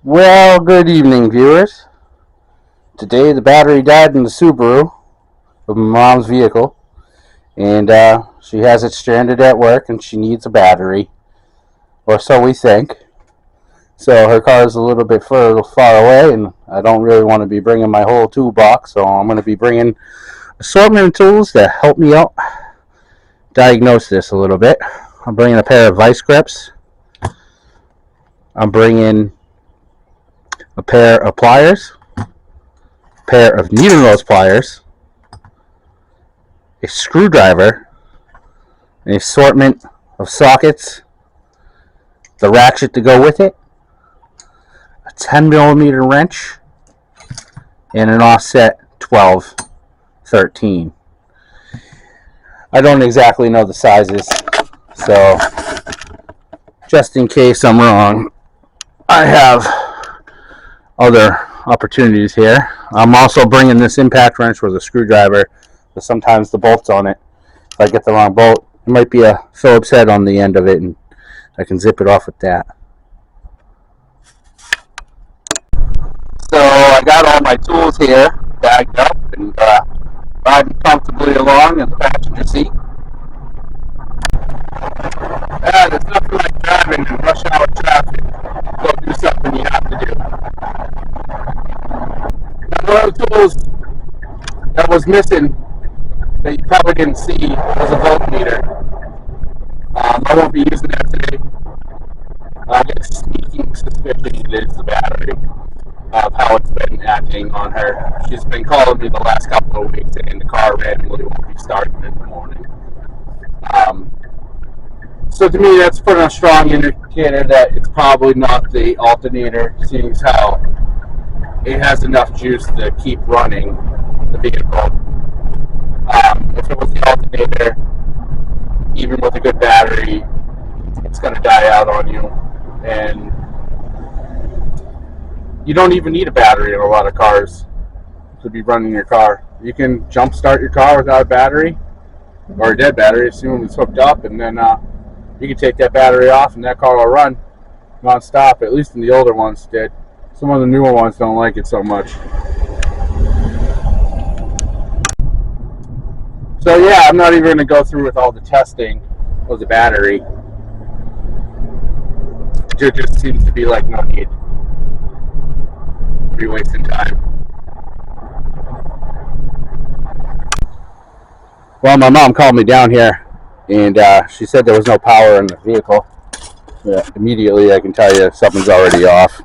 Well, good evening, viewers. Today the battery died in the Subaru of my mom's vehicle, and she has it stranded at work, and she needs a battery, or so we think. So her car is a little bit far away, and I don't really want to be bringing my whole toolbox, so I'm going to be bringing assortment tools that help me out diagnose this a little bit. I'm bringing a pair of vice grips. I'm bringing a pair of pliers, a pair of needle nose pliers, a screwdriver, an assortment of sockets, the ratchet to go with it, a 10mm wrench, and an offset 12-13. I don't exactly know the sizes, so just in case I'm wrong, I have other opportunities here. I'm also bringing this impact wrench with a screwdriver, but sometimes the bolt's on it. If I get the wrong bolt, there might be a Phillips head on the end of it, and I can zip it off with that. So I got all my tools here bagged up and riding comfortably along in the passenger seat. There's nothing like driving in rush hour traffic. Go do something you have to do. Now, one of the tools that was missing that you probably didn't see was a voltmeter. I won't be using that today. I get a sneaking suspicion it is the battery of how it's been acting on her. She's been calling me the last couple of weeks, and the car randomly won't be starting in the morning. So to me, that's putting a strong indicator that it's probably not the alternator, seeing as how it has enough juice to keep running the vehicle. If it was the alternator, even with a good battery, it's going to die out on you. And you don't even need a battery in a lot of cars to be running your car. You can jump start your car without a battery, or a dead battery, assuming it's hooked up, and then you can take that battery off and that car will run non-stop. At least in the older ones did. Some of the newer ones don't like it so much. So yeah, I'm not even going to go through with all the testing of the battery. There just seems to be like no need. Be wasting time. Well, my mom called me down here, and she said there was no power in the vehicle. Yeah, immediately I can tell you something's already off.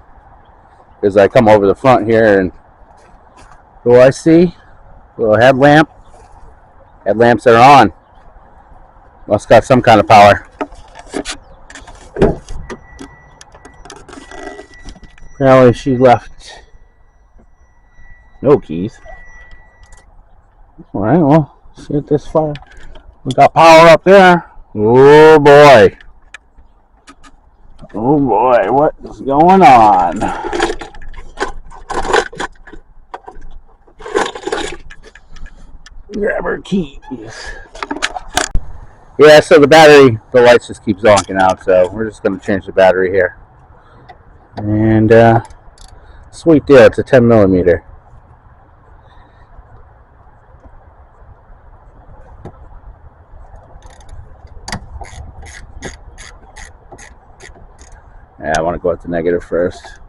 As I come over the front here, and what do I see? A little headlamp. Headlamps are on. Must got some kind of power. Apparently she left no keys. Alright, well, see if this fire. We got power up there. Oh boy. Oh boy, what is going on? Grab her keys. Yeah, so the battery, the lights just keep zonking out, so we're just going to change the battery here. And sweet deal, it's a 10mm. Yeah, I want to go with the negative first.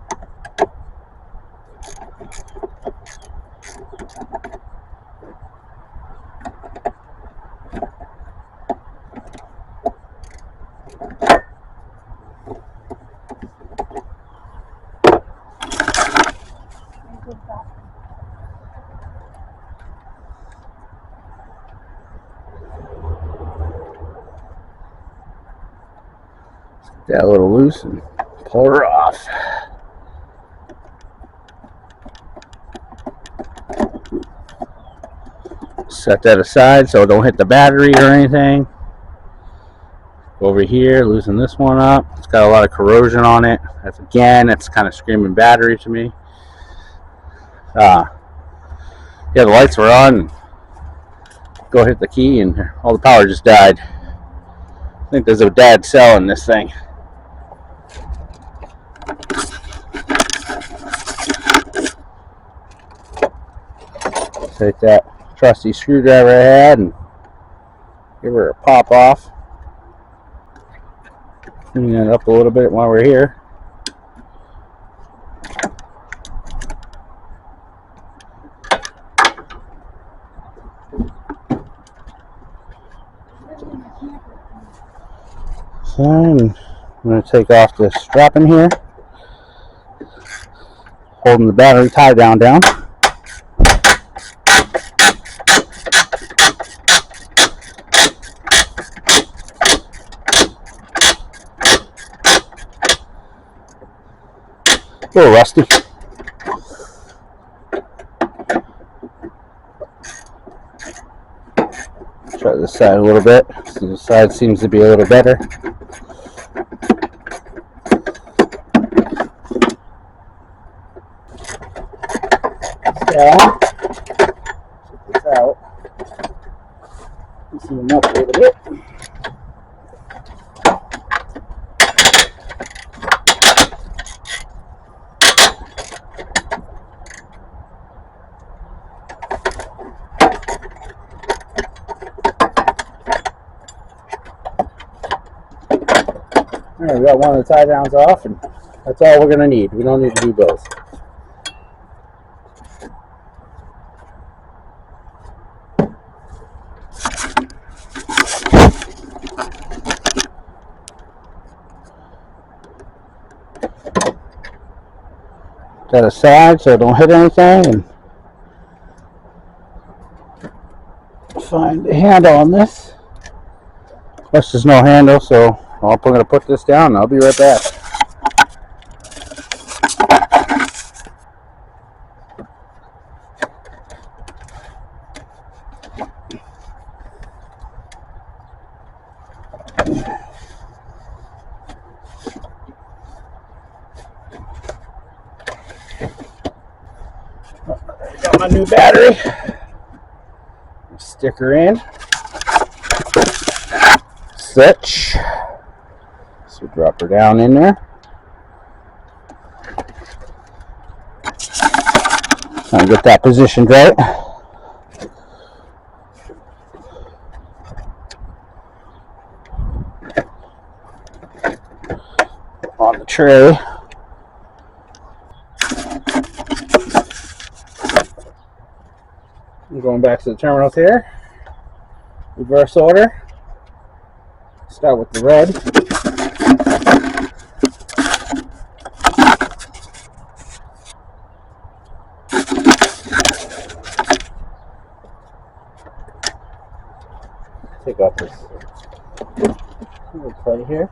Get that a little loose and pull her off. Set that aside so it don't hit the battery or anything. Over here, loosen this one up. It's got a lot of corrosion on it. That's kind of screaming battery to me. Yeah, the lights were on. Go hit the key and all the power just died. I think there's a bad cell in this thing. Take that trusty screwdriver I had and give her a pop off. Clean it up a little bit while we're here. So I'm going to take off this strap in here, holding the battery tie down. A little rusty. Try this side a little bit. So this side seems to be a little better. So, check this out. Zoom up a little bit. Alright, we got one of the tie downs off, and that's all we're going to need. We don't need to do both. That aside so I don't hit anything, and find the handle on this. Plus there's no handle, so I'm going to put this down and I'll be right back. Got my new battery. Stick her in. Such. So drop her down in there. Try and get that positioned right. On the tray. I'm going back to the terminals here. Reverse order. Start with the red. Take off this little plate here.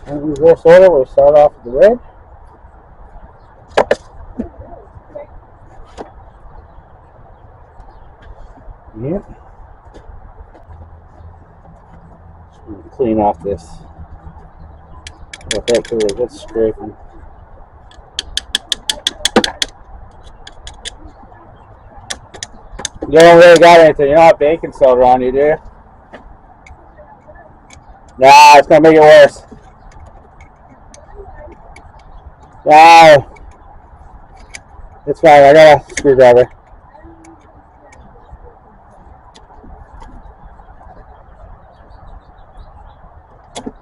And reverse order, we'll start off with the red. Yep. Clean off this. Okay, so we're good scraping. You don't really got anything. You don't have baking soda on you, do you? Nah, it's gonna make it worse. Nah, it's fine. I got a screwdriver.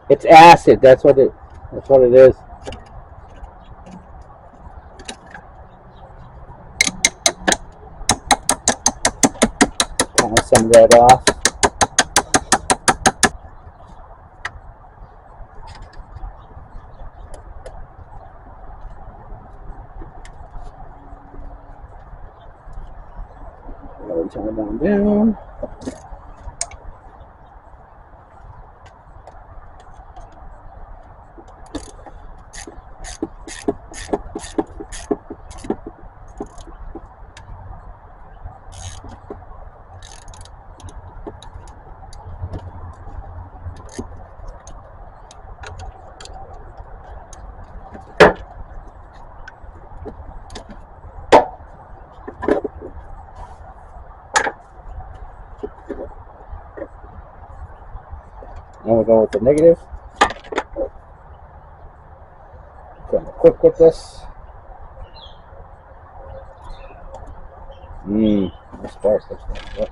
It's acid. That's what it is. Kind of some red off. Turn it down. Now we'll go with the negative. Kind of quick with this. That's sparse. Yep.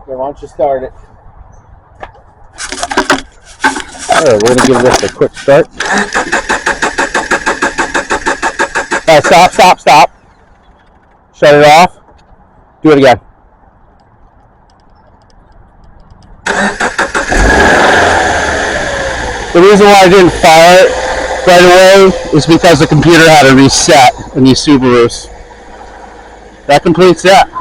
Okay, why don't you start it? Alright, we're going to give this a quick start. Alright, stop. Shut it off. Do it again. The reason why I didn't fire it right away is because the computer had to reset in these Subarus. That completes that.